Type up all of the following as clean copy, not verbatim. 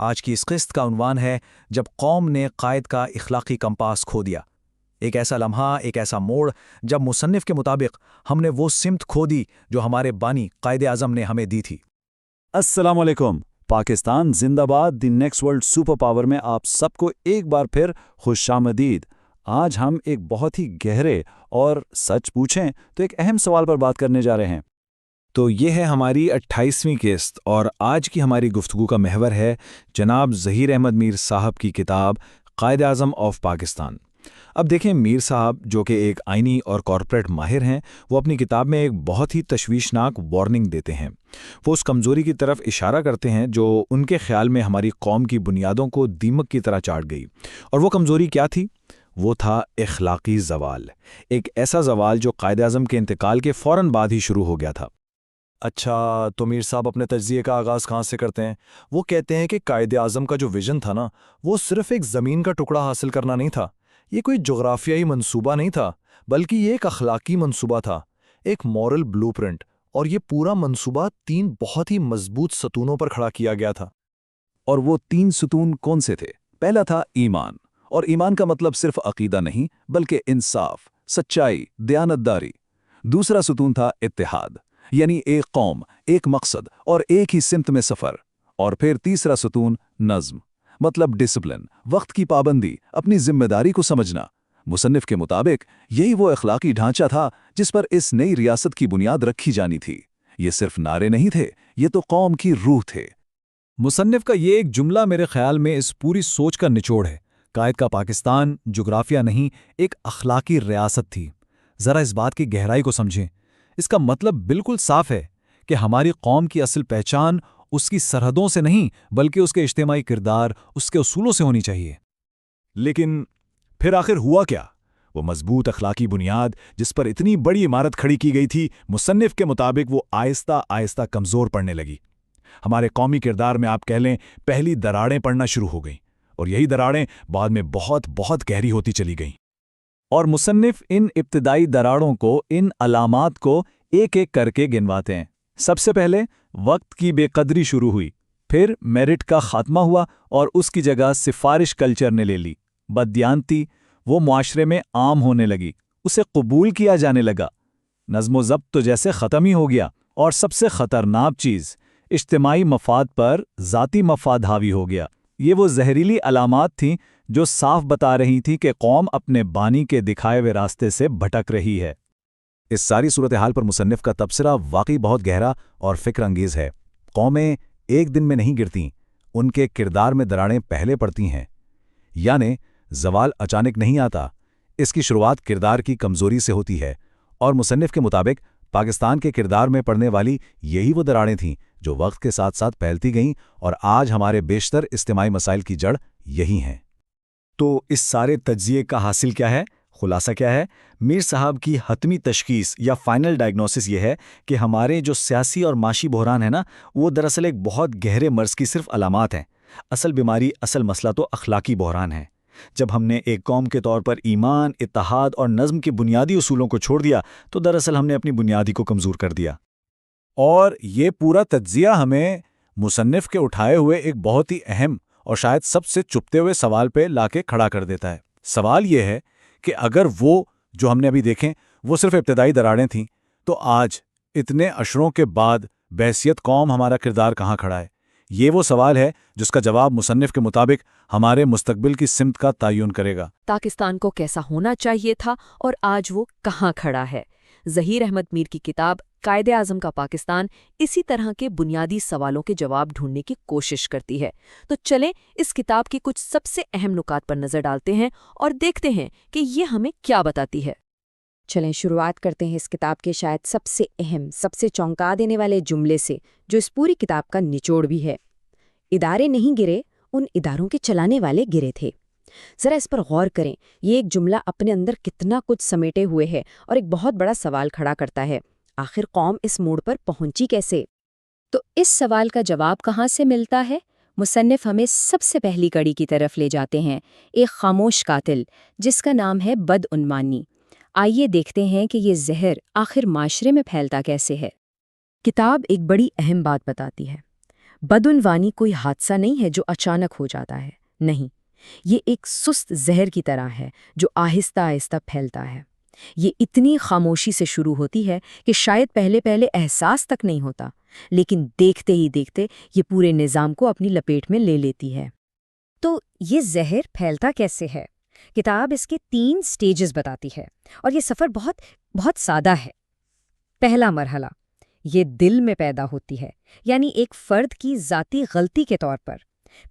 آج کی اس قسط کا عنوان ہے جب قوم نے قائد کا اخلاقی کمپاس کھو دیا۔ ایک ایسا لمحہ، ایک ایسا موڑ جب مصنف کے مطابق ہم نے وہ سمت کھو دی جو ہمارے بانی قائد اعظم نے ہمیں دی تھی۔ السلام علیکم۔ پاکستان زندہ باد، the next world super power میں آپ سب کو ایک بار پھر خوش آمدید۔ آج ہم ایک بہت ہی گہرے اور سچ پوچھیں تو ایک اہم سوال پر بات کرنے جا رہے ہیں۔ تو یہ ہے ہماری 28ویں قسط اور آج کی ہماری گفتگو کا محور ہے جناب ظہیر احمد میر صاحب کی کتاب قائد اعظم آف پاکستان۔ اب دیکھیں، میر صاحب جو کہ ایک آئینی اور کارپوریٹ ماہر ہیں، وہ اپنی کتاب میں ایک بہت ہی تشویشناک وارننگ دیتے ہیں۔ وہ اس کمزوری کی طرف اشارہ کرتے ہیں جو ان کے خیال میں ہماری قوم کی بنیادوں کو دیمک کی طرح چاٹ گئی۔ اور وہ کمزوری کیا تھی؟ وہ تھا اخلاقی زوال، ایک ایسا زوال جو قائد اعظم کے انتقال کے فوراً بعد ہی شروع ہو گیا تھا۔ اچھا، تو میر صاحب اپنے تجزیے کا آغاز کہاں سے کرتے ہیں؟ وہ کہتے ہیں کہ قائد اعظم کا جو ویژن تھا نا، وہ صرف ایک زمین کا ٹکڑا حاصل کرنا نہیں تھا، یہ کوئی جغرافیائی منصوبہ نہیں تھا، بلکہ یہ ایک اخلاقی منصوبہ تھا، ایک مورل بلو پرنٹ۔ اور یہ پورا منصوبہ 3 بہت ہی مضبوط ستونوں پر کھڑا کیا گیا تھا۔ اور وہ 3 ستون کون سے تھے؟ پہلا تھا ایمان، اور ایمان کا مطلب صرف عقیدہ نہیں بلکہ انصاف، سچائی، دیانتداری۔ دوسرا ستون تھا اتحاد، یعنی ایک قوم، ایک مقصد اور ایک ہی سمت میں سفر۔ اور پھر تیسرا ستون نظم، مطلب ڈسپلن، وقت کی پابندی، اپنی ذمہ داری کو سمجھنا۔ مصنف کے مطابق یہی وہ اخلاقی ڈھانچہ تھا جس پر اس نئی ریاست کی بنیاد رکھی جانی تھی۔ یہ صرف نعرے نہیں تھے، یہ تو قوم کی روح تھے۔ مصنف کا یہ ایک جملہ میرے خیال میں اس پوری سوچ کا نچوڑ ہے۔ قائد کا پاکستان جغرافیہ نہیں، ایک اخلاقی ریاست تھی۔ ذرا اس بات کی گہرائی کو سمجھیں۔ اس کا مطلب بالکل صاف ہے کہ ہماری قوم کی اصل پہچان اس کی سرحدوں سے نہیں بلکہ اس کے اجتماعی کردار، اس کے اصولوں سے ہونی چاہیے۔ لیکن پھر آخر ہوا کیا؟ وہ مضبوط اخلاقی بنیاد جس پر اتنی بڑی عمارت کھڑی کی گئی تھی، مصنف کے مطابق وہ آہستہ آہستہ کمزور پڑنے لگی۔ ہمارے قومی کردار میں آپ کہہ لیں پہلی دراڑیں پڑنا شروع ہو گئیں، اور یہی دراڑیں بعد میں بہت بہت گہری ہوتی چلی گئیں۔ اور مصنف ان ابتدائی دراڑوں کو، ان علامات کو ایک ایک کر کے گنواتے ہیں۔ سب سے پہلے وقت کی بے قدری شروع ہوئی، پھر میرٹ کا خاتمہ ہوا اور اس کی جگہ سفارش کلچر نے لے لی۔ بددیانتی وہ معاشرے میں عام ہونے لگی، اسے قبول کیا جانے لگا۔ نظم و ضبط تو جیسے ختم ہی ہو گیا، اور سب سے خطرناک چیز، اجتماعی مفاد پر ذاتی مفاد حاوی ہو گیا۔ یہ وہ زہریلی علامات تھیں جو صاف بتا رہی تھی کہ قوم اپنے بانی کے دکھائے ہوئے راستے سے بھٹک رہی ہے۔ اس ساری صورتحال پر مصنف کا تبصرہ واقعی بہت گہرا اور فکر انگیز ہے۔ قومیں ایک دن میں نہیں گرتیں، ان کے کردار میں دراڑیں پہلے پڑتی ہیں۔ یعنی زوال اچانک نہیں آتا، اس کی شروعات کردار کی کمزوری سے ہوتی ہے۔ اور مصنف کے مطابق پاکستان کے کردار میں پڑنے والی یہی وہ دراڑیں تھیں جو وقت کے ساتھ ساتھ پھیلتی گئیں، اور آج ہمارے بیشتر اجتماعی مسائل کی جڑ یہی ہیں۔ تو اس سارے تجزیے کا حاصل کیا ہے؟ خلاصہ کیا ہے؟ میر صاحب کی حتمی تشخیص یا فائنل ڈائگنوسس یہ ہے کہ ہمارے جو سیاسی اور معاشی بحران ہے نا، وہ دراصل ایک بہت گہرے مرض کی صرف علامات ہیں۔ اصل بیماری، اصل مسئلہ تو اخلاقی بحران ہے۔ جب ہم نے ایک قوم کے طور پر ایمان، اتحاد اور نظم کے بنیادی اصولوں کو چھوڑ دیا تو دراصل ہم نے اپنی بنیادی کو کمزور کر دیا۔ اور یہ پورا تجزیہ ہمیں مصنف کے اٹھائے ہوئے ایک بہت ہی اہم اور شاید سب سے چپتے ہوئے سوال پہ لا کے کھڑا کر دیتا ہے۔ سوال یہ ہے کہ اگر وہ جو ہم نے ابھی دیکھیں وہ صرف ابتدائی دراڑیں تھیں، تو آج اتنے اشروں کے بعد بحیثیت قوم ہمارا کردار کہاں کھڑا ہے؟ یہ وہ سوال ہے جس کا جواب مصنف کے مطابق ہمارے مستقبل کی سمت کا تعین کرے گا۔ پاکستان کو کیسا ہونا چاہیے تھا اور آج وہ کہاں کھڑا ہے؟ ظہیر احمد میر کی کتاب قائد اعظم کا پاکستان اسی طرح کے بنیادی سوالوں کے جواب ڈھونڈنے کی کوشش کرتی ہے۔ تو چلیں اس کتاب کی کچھ سب سے اہم نکات پر نظر ڈالتے ہیں اور دیکھتے ہیں کہ یہ ہمیں کیا بتاتی ہے۔ چلیں شروعات کرتے ہیں اس کتاب کے شاید سب سے اہم، سب سے چونکا دینے والے جملے سے، جو اس پوری کتاب کا نچوڑ بھی ہے۔ ادارے نہیں گرے، ان اداروں کے چلانے والے گرے تھے۔ ذرا اس پر غور کریں، یہ ایک جملہ اپنے اندر کتنا کچھ سمیٹے ہوئے ہے اور ایک بہت بڑا سوال کھڑا کرتا ہے۔ آخر قوم اس موڑ پر پہنچی کیسے؟ تو اس سوال کا جواب کہاں سے ملتا ہے؟ مصنف ہمیں سب سے پہلی کڑی کی طرف لے جاتے ہیں، ایک خاموش قاتل جس کا نام ہے بدعنوانی۔ آئیے دیکھتے ہیں کہ یہ زہر آخر معاشرے میں پھیلتا کیسے ہے۔ کتاب ایک بڑی اہم بات بتاتی ہے۔ بدعنوانی کوئی حادثہ نہیں ہے جو اچانک ہو جاتا ہے، نہیں، یہ ایک سست زہر کی طرح ہے جو آہستہ آہستہ پھیلتا ہے۔ یہ اتنی خاموشی سے شروع ہوتی ہے کہ شاید پہلے احساس تک نہیں ہوتا، لیکن دیکھتے ہی دیکھتے یہ پورے نظام کو اپنی لپیٹ میں لے لیتی ہے۔ تو یہ زہر پھیلتا کیسے ہے؟ کتاب اس کے 3 سٹیجز بتاتی ہے، اور یہ سفر بہت سادہ ہے۔ پہلا مرحلہ، یہ دل میں پیدا ہوتی ہے، یعنی ایک فرد کی ذاتی غلطی کے طور پر۔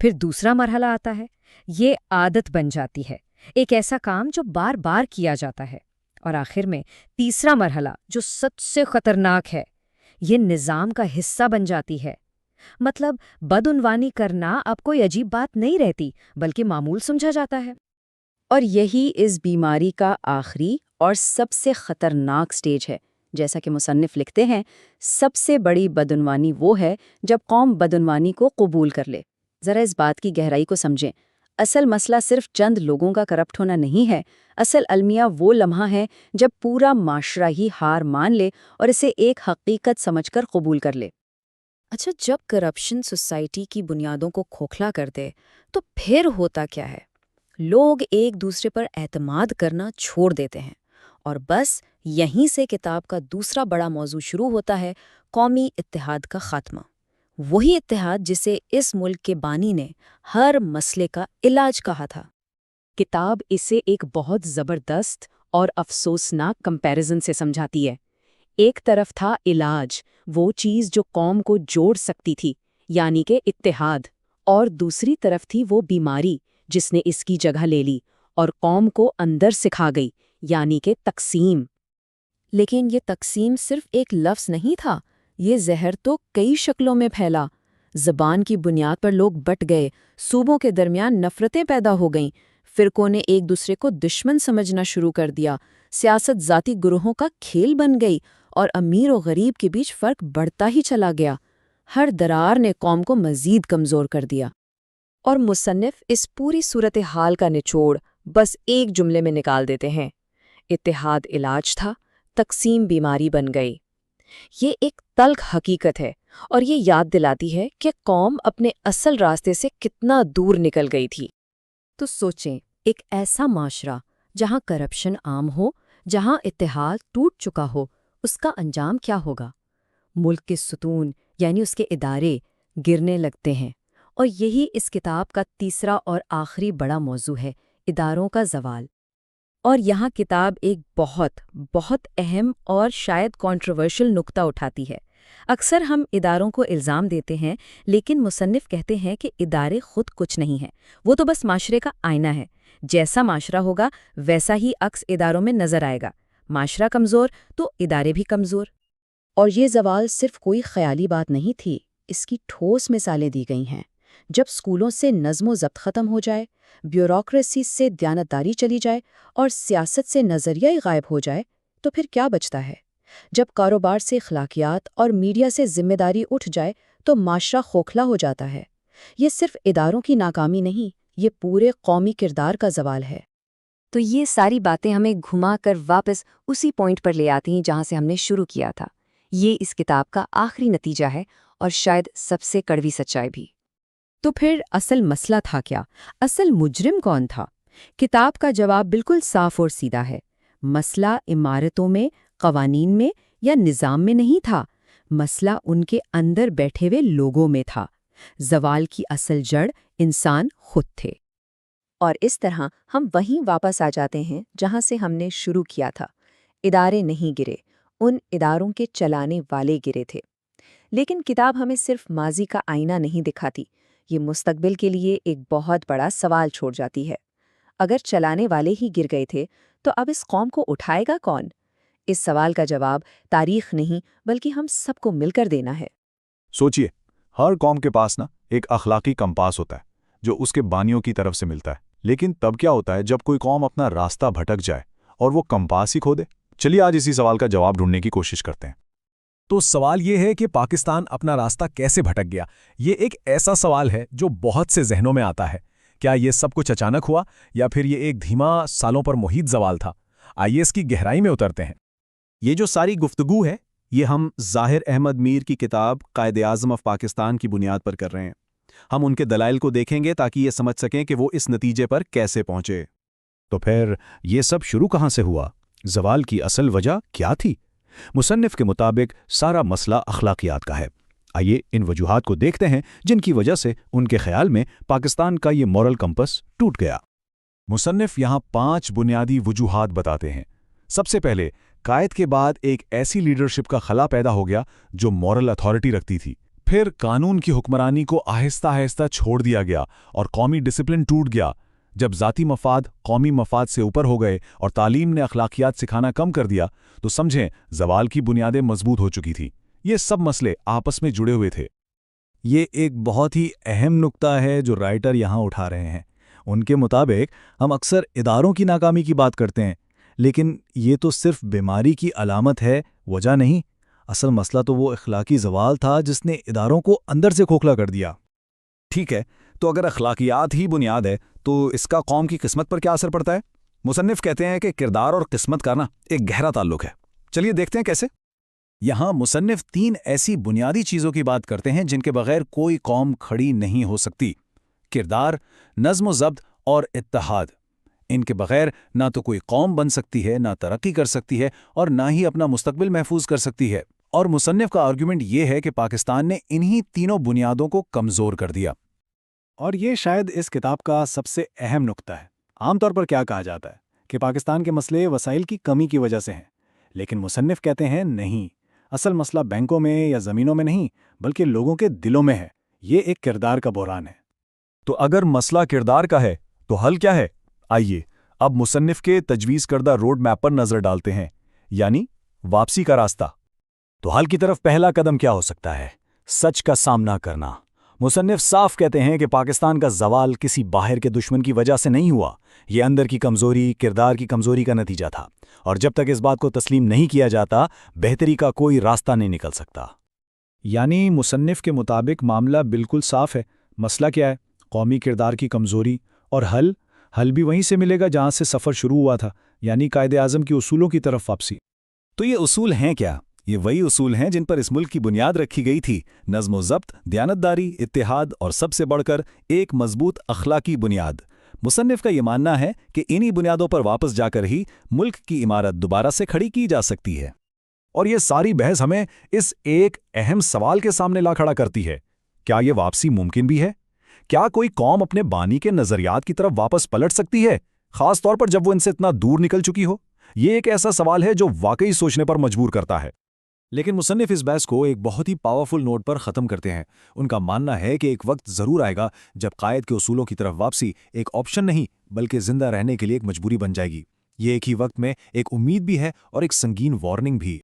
پھر دوسرا مرحلہ آتا ہے، یہ عادت بن جاتی ہے، ایک ایسا کام جو بار بار کیا جاتا ہے۔ اور آخر میں تیسرا مرحلہ جو سب سے خطرناک ہے، یہ نظام کا حصہ بن جاتی ہے۔ مطلب بدعنوانی کرنا اب کوئی عجیب بات نہیں رہتی، بلکہ معمول سمجھا جاتا ہے۔ اور یہی اس بیماری کا آخری اور سب سے خطرناک سٹیج ہے۔ جیسا کہ مصنف لکھتے ہیں، سب سے بڑی بدعنوانی وہ ہے جب قوم بدعنوانی کو قبول کر لے۔ ذرا اس بات کی گہرائی کو سمجھیں۔ اصل مسئلہ صرف چند لوگوں کا کرپٹ ہونا نہیں ہے، اصل المیہ وہ لمحہ ہے جب پورا معاشرہ ہی ہار مان لے اور اسے ایک حقیقت سمجھ کر قبول کر لے۔ اچھا، جب کرپشن سوسائٹی کی بنیادوں کو کھوکھلا کر دے تو پھر ہوتا کیا ہے؟ لوگ ایک دوسرے پر اعتماد کرنا چھوڑ دیتے ہیں، اور بس یہیں سے کتاب کا دوسرا بڑا موضوع شروع ہوتا ہے، قومی اتحاد کا خاتمہ۔ وہی اتحاد جسے اس ملک کے بانی نے ہر مسئلے کا علاج کہا تھا۔ کتاب اسے ایک بہت زبردست اور افسوسناک کمپیریزن سے سمجھاتی ہے۔ ایک طرف تھا علاج، وہ چیز جو قوم کو جوڑ سکتی تھی، یعنی کہ اتحاد، اور دوسری طرف تھی وہ بیماری جس نے اس کی جگہ لے لی اور قوم کو اندر سے کھا گئی، یعنی کہ تقسیم۔ لیکن یہ تقسیم صرف ایک لفظ نہیں تھا، یہ زہر تو کئی شکلوں میں پھیلا۔ زبان کی بنیاد پر لوگ بٹ گئے، صوبوں کے درمیان نفرتیں پیدا ہو گئیں، فرقوں نے ایک دوسرے کو دشمن سمجھنا شروع کر دیا، سیاست ذاتی گروہوں کا کھیل بن گئی، اور امیر و غریب کے بیچ فرق بڑھتا ہی چلا گیا۔ ہر درار نے قوم کو مزید کمزور کر دیا۔ اور مصنف اس پوری صورتحال کا نچوڑ بس ایک جملے میں نکال دیتے ہیں: اتحاد علاج تھا، تقسیم بیماری بن گئی۔ یہ ایک تلخ حقیقت ہے، اور یہ یاد دلاتی ہے کہ قوم اپنے اصل راستے سے کتنا دور نکل گئی تھی۔ تو سوچیں، ایک ایسا معاشرہ جہاں کرپشن عام ہو، جہاں اتحاد ٹوٹ چکا ہو، اس کا انجام کیا ہوگا؟ ملک کے ستون یعنی اس کے ادارے گرنے لگتے ہیں، اور یہی اس کتاب کا تیسرا اور آخری بڑا موضوع ہے، اداروں کا زوال۔ اور یہاں کتاب ایک بہت اہم اور شاید کنٹروورشل نقطہ اٹھاتی ہے۔ اکثر ہم اداروں کو الزام دیتے ہیں، لیکن مصنف کہتے ہیں کہ ادارے خود کچھ نہیں ہیں، وہ تو بس معاشرے کا آئینہ ہے۔ جیسا معاشرہ ہوگا ویسا ہی عکس اداروں میں نظر آئے گا۔ معاشرہ کمزور تو ادارے بھی کمزور۔ اور یہ زوال صرف کوئی خیالی بات نہیں تھی، اس کی ٹھوس مثالیں دی گئی ہیں۔ جب اسکولوں سے نظم و ضبط ختم ہو جائے، بیوروکریسی سے دیانتداری چلی جائے، اور سیاست سے نظریہ غائب ہو جائے، تو پھر کیا بچتا ہے؟ جب کاروبار سے اخلاقیات اور میڈیا سے ذمہ داری اٹھ جائے تو معاشرہ کھوکھلا ہو جاتا ہے۔ یہ صرف اداروں کی ناکامی نہیں، یہ پورے قومی کردار کا زوال ہے۔ تو یہ ساری باتیں ہمیں گھما کر واپس اسی پوائنٹ پر لے آتی ہیں جہاں سے ہم نے شروع کیا تھا۔ یہ اس کتاب کا آخری نتیجہ ہے، اور شاید سب سے کڑوی سچائی بھی۔ تو پھر اصل مسئلہ تھا کیا؟ اصل مجرم کون تھا؟ کتاب کا جواب بالکل صاف اور سیدھا ہے۔ مسئلہ عمارتوں میں، قوانین میں یا نظام میں نہیں تھا، مسئلہ ان کے اندر بیٹھے ہوئے لوگوں میں تھا۔ زوال کی اصل جڑ انسان خود تھے۔ اور اس طرح ہم وہیں واپس آ جاتے ہیں جہاں سے ہم نے شروع کیا تھا۔ ادارے نہیں گرے، ان اداروں کے چلانے والے گرے تھے۔ لیکن کتاب ہمیں صرف ماضی کا آئینہ نہیں دکھاتی، یہ مستقبل کے لیے ایک بہت بڑا سوال چھوڑ جاتی ہے۔ اگر چلانے والے ہی گر گئے تھے تو اب اس قوم کو اٹھائے گا کون؟ اس سوال کا جواب تاریخ نہیں بلکہ ہم سب کو مل کر دینا ہے۔ سوچئے، ہر قوم کے پاس ایک اخلاقی کمپاس ہوتا ہے جو اس کے بانیوں کی طرف سے ملتا ہے۔ لیکن تب کیا ہوتا ہے جب کوئی قوم اپنا راستہ بھٹک جائے اور وہ کمپاس ہی کھو دے؟ چلیے آج اسی سوال کا جواب ڈھونڈنے کی کوشش کرتے ہیں۔ تو سوال یہ ہے کہ پاکستان اپنا راستہ کیسے بھٹک گیا؟ یہ ایک ایسا سوال ہے جو بہت سے ذہنوں میں آتا ہے۔ کیا یہ سب کچھ اچانک ہوا، یا پھر یہ ایک دھیما سالوں پر محیط زوال تھا؟ آئیے اس کی گہرائی میں اترتے ہیں۔ یہ جو ساری گفتگو ہے، یہ ہم ظاہر احمد میر کی کتاب قائد اعظم آف پاکستان کی بنیاد پر کر رہے ہیں۔ ہم ان کے دلائل کو دیکھیں گے تاکہ یہ سمجھ سکیں کہ وہ اس نتیجے پر کیسے پہنچے۔ تو پھر یہ سب شروع کہاں سے ہوا؟ زوال کی اصل وجہ کیا تھی؟ مصنف کے مطابق سارا مسئلہ اخلاقیات کا ہے۔ آئیے ان وجوہات کو دیکھتے ہیں جن کی وجہ سے ان کے خیال میں پاکستان کا یہ مورل کمپس ٹوٹ گیا۔ مصنف یہاں 5 بنیادی وجوہات بتاتے ہیں۔ سب سے پہلے، قائد کے بعد ایک ایسی لیڈرشپ کا خلا پیدا ہو گیا جو مورل اتھارٹی رکھتی تھی۔ پھر قانون کی حکمرانی کو آہستہ آہستہ چھوڑ دیا گیا اور قومی ڈسپلن ٹوٹ گیا۔ جب ذاتی مفاد قومی مفاد سے اوپر ہو گئے اور تعلیم نے اخلاقیات سکھانا کم کر دیا تو سمجھیں زوال کی بنیادیں مضبوط ہو چکی تھیں۔ یہ سب مسئلے آپس میں جڑے ہوئے تھے۔ یہ ایک بہت ہی اہم نقطہ ہے جو رائٹر یہاں اٹھا رہے ہیں۔ ان کے مطابق ہم اکثر اداروں کی ناکامی کی بات کرتے ہیں، لیکن یہ تو صرف بیماری کی علامت ہے، وجہ نہیں۔ اصل مسئلہ تو وہ اخلاقی زوال تھا جس نے اداروں کو اندر سے کھوکھلا کر دیا۔ ٹھیک ہے، تو اگر اخلاقیات ہی بنیاد ہے تو اس کا قوم کی قسمت پر کیا اثر پڑتا ہے؟ مصنف کہتے ہیں کہ کردار اور قسمت کا ایک گہرا تعلق ہے۔ چلیے دیکھتے ہیں کیسے۔ یہاں مصنف 3 ایسی بنیادی چیزوں کی بات کرتے ہیں جن کے بغیر کوئی قوم کھڑی نہیں ہو سکتی: کردار، نظم و ضبط اور اتحاد۔ ان کے بغیر نہ تو کوئی قوم بن سکتی ہے، نہ ترقی کر سکتی ہے اور نہ ہی اپنا مستقبل محفوظ کر سکتی ہے۔ اور مصنف کا آرگومنٹ یہ ہے کہ پاکستان نے انہی تینوں بنیادوں کو کمزور کر دیا۔ اور یہ شاید اس کتاب کا سب سے اہم نقطہ ہے۔ عام طور پر کیا کہا جاتا ہے کہ پاکستان کے مسئلے وسائل کی کمی کی وجہ سے ہیں، لیکن مصنف کہتے ہیں نہیں، اصل مسئلہ بینکوں میں یا زمینوں میں نہیں بلکہ لوگوں کے دلوں میں ہے۔ یہ ایک کردار کا بحران ہے۔ تو اگر مسئلہ کردار کا ہے تو حل کیا ہے؟ آئیے اب مصنف کے تجویز کردہ روڈ میپ پر نظر ڈالتے ہیں، یعنی واپسی کا راستہ۔ تو حل کی طرف پہلا قدم کیا ہو سکتا ہے؟ سچ کا سامنا کرنا۔ مصنف صاف کہتے ہیں کہ پاکستان کا زوال کسی باہر کے دشمن کی وجہ سے نہیں ہوا، یہ اندر کی کمزوری، کردار کی کمزوری کا نتیجہ تھا، اور جب تک اس بات کو تسلیم نہیں کیا جاتا بہتری کا کوئی راستہ نہیں نکل سکتا۔ یعنی مصنف کے مطابق معاملہ بالکل صاف ہے۔ مسئلہ کیا ہے؟ قومی کردار کی کمزوری۔ اور حل بھی وہیں سے ملے گا جہاں سے سفر شروع ہوا تھا، یعنی قائد اعظم کی اصولوں کی طرف واپسی۔ تو یہ اصول ہیں کیا؟ یہ وہی اصول ہیں جن پر اس ملک کی بنیاد رکھی گئی تھی: نظم و ضبط، دیانتداری، اتحاد اور سب سے بڑھ کر ایک مضبوط اخلاقی بنیاد۔ مصنف کا یہ ماننا ہے کہ انہی بنیادوں پر واپس جا کر ہی ملک کی عمارت دوبارہ سے کھڑی کی جا سکتی ہے۔ اور یہ ساری بحث ہمیں اس ایک اہم سوال کے سامنے لا کھڑا کرتی ہے: کیا یہ واپسی ممکن بھی ہے؟ کیا کوئی قوم اپنے بانی کے نظریات کی طرف واپس پلٹ سکتی ہے، خاص طور پر جب وہ ان سے اتنا دور نکل چکی ہو؟ یہ ایک ایسا سوال ہے جو واقعی سوچنے پر مجبور کرتا ہے۔ لیکن مصنف اس بحث کو ایک بہت ہی پاورفل نوٹ پر ختم کرتے ہیں۔ ان کا ماننا ہے کہ ایک وقت ضرور آئے گا جب قائد کے اصولوں کی طرف واپسی ایک آپشن نہیں بلکہ زندہ رہنے کے لیے ایک مجبوری بن جائے گی۔ یہ ایک ہی وقت میں ایک امید بھی ہے اور ایک سنگین وارننگ بھی۔